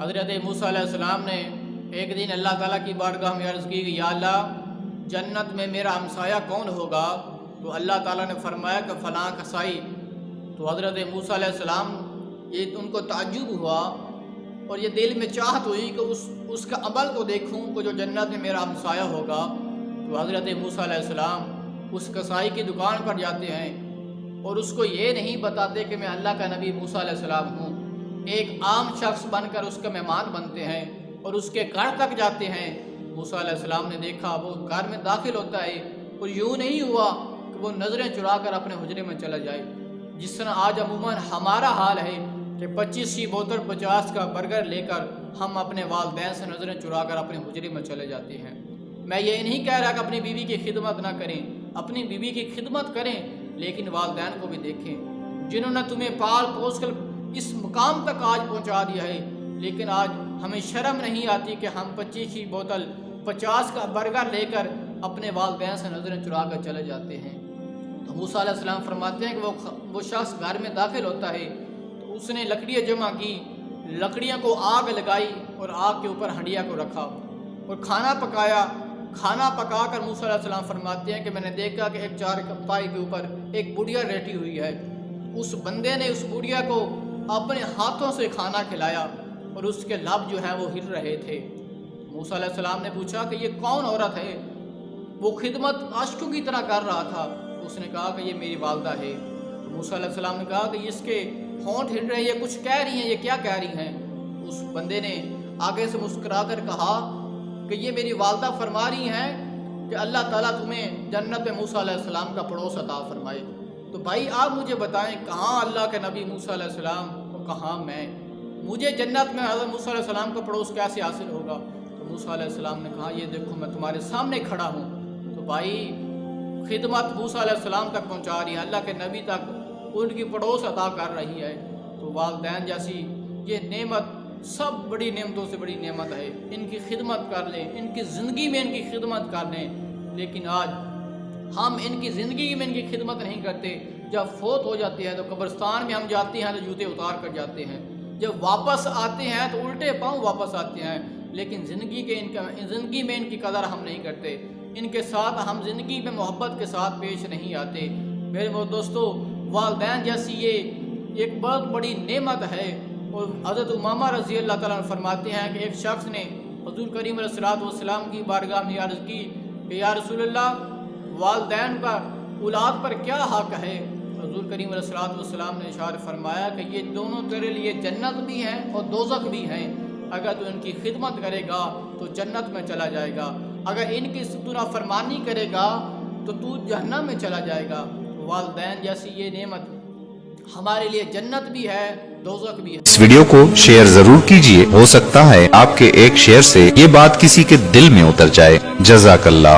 حضرت موسیٰ علیہ السلام نے ایک دن اللہ تعالیٰ کی بارگاہ میں عرض کی کہ یا اللہ جنت میں میرا ہمسایہ کون ہوگا؟ تو اللہ تعالیٰ نے فرمایا کہ فلاں کسائی۔ تو حضرت موسیٰ علیہ السلام یہ ان کو تعجب ہوا اور یہ دل میں چاہت ہوئی کہ اس کا عمل کو دیکھوں کہ جو جنت میں میرا ہمسایہ ہوگا۔ تو حضرت موسیٰ علیہ السلام اس کسائی کی دکان پر جاتے ہیں اور اس کو یہ نہیں بتاتے کہ میں اللہ کا نبی موسیٰ علیہ السلام ہوں، ایک عام شخص بن کر اس کا مہمان بنتے ہیں اور اس کے گھر تک جاتے ہیں۔ موسیٰ علیہ السلام نے دیکھا وہ گھر میں داخل ہوتا ہے اور یوں نہیں ہوا کہ وہ نظریں چرا کر اپنے حجرے میں چلا جائے، جس طرح آج عموماً ہمارا حال ہے کہ 25 کی بوتل 50 کا برگر لے کر ہم اپنے والدین سے نظریں چرا کر اپنے حجرے میں چلے جاتے ہیں۔ میں یہ نہیں کہہ رہا کہ اپنی بیوی کی خدمت نہ کریں، اپنی بیوی کی خدمت کریں، لیکن والدین کو بھی دیکھیں جنہوں نے تمہیں پال پوس کر اس مقام تک آج پہنچا دیا ہے، لیکن آج ہمیں شرم نہیں آتی کہ ہم 25 کی بوتل 50 کا برگر لے کر اپنے والدین سے نظریں چرا کر چلے جاتے ہیں۔ تو موسیٰ علیہ السلام فرماتے ہیں کہ وہ شخص گھر میں داخل ہوتا ہے تو اس نے لکڑیاں جمع کی، لکڑیاں کو آگ لگائی اور آگ کے اوپر ہنڈیا کو رکھا اور کھانا پکایا۔ کھانا پکا کر موسیٰ علیہ السلام فرماتے ہیں کہ میں نے دیکھا کہ ایک چارپائی کے اوپر ایک بڑھیا لیٹی ہوئی ہے۔ اس بندے نے اس بڑھیا کو اپنے ہاتھوں سے کھانا کھلایا اور اس کے لب جو ہے وہ ہل رہے تھے۔ موسیٰ علیہ السلام نے پوچھا کہ یہ کون عورت ہے؟ وہ خدمت عاشقوں کی طرح کر رہا تھا۔ اس نے کہا کہ یہ میری والدہ ہے۔ تو موسیٰ علیہ السلام نے کہا کہ اس کے ہونٹ ہل رہے ہیں، یہ کچھ کہہ رہی ہیں، یہ کیا کہہ رہی ہیں؟ اس بندے نے آگے سے مسکرا کر کہا کہ یہ میری والدہ فرما رہی ہیں کہ اللہ تعالیٰ تمہیں جنت میں موسیٰ علیہ السلام کا پڑوس عطا فرمائے۔ تو بھائی آپ مجھے بتائیں کہاں اللہ کے نبی موسیٰ علیہ السلام اور کہاں میں؟ مجھے جنت میں حضرت موسیٰ علیہ السلام کا پڑوس کیسے حاصل ہوگا؟ تو موسیٰ علیہ السلام نے کہا یہ دیکھو میں تمہارے سامنے کھڑا ہوں۔ تو بھائی خدمت موسیٰ علیہ السلام تک پہنچا رہی ہے، اللہ کے نبی تک ان کی پڑوس عطا کر رہی ہے۔ تو والدین جیسی یہ نعمت سب بڑی نعمتوں سے بڑی نعمت ہے، ان کی خدمت کر لیں، ان کی زندگی میں ان کی خدمت کر لیں۔ لیکن آج ہم ان کی زندگی میں ان کی خدمت نہیں کرتے۔ جب فوت ہو جاتے ہیں تو قبرستان میں ہم جاتے ہیں تو جوتے اتار کر جاتے ہیں، جب واپس آتے ہیں تو الٹے پاؤں واپس آتے ہیں، لیکن زندگی میں ان کی قدر ہم نہیں کرتے، ان کے ساتھ ہم زندگی میں محبت کے ساتھ پیش نہیں آتے۔ میرے وہ دوستو، والدین جیسی یہ ایک بہت بڑی نعمت ہے۔ اور حضرت امامہ رضی اللہ تعالیٰ عنہ فرماتے ہیں کہ ایک شخص نے حضور کریم علیہ السلام کی بارگاہ میں عرض کی کہ یا رسول اللہ والدین کا اولاد پر کیا حق ہے؟ حضور کریم علیہ السلام نے ارشاد فرمایا کہ یہ دونوں تیرے لیے جنت بھی ہیں اور دوزخ بھی ہیں، اگر تو ان کی خدمت کرے گا تو جنت میں چلا جائے گا، اگر ان کی تو نافرمانی کرے گا تو تو جہنم میں چلا جائے گا۔ والدین جیسی یہ نعمت ہمارے لیے جنت بھی ہے، دوزخ بھی ہے۔ اس ویڈیو کو شیئر ضرور کیجئے، ہو سکتا ہے آپ کے ایک شیئر سے یہ بات کسی کے دل میں اتر جائے۔ جزاک اللہ۔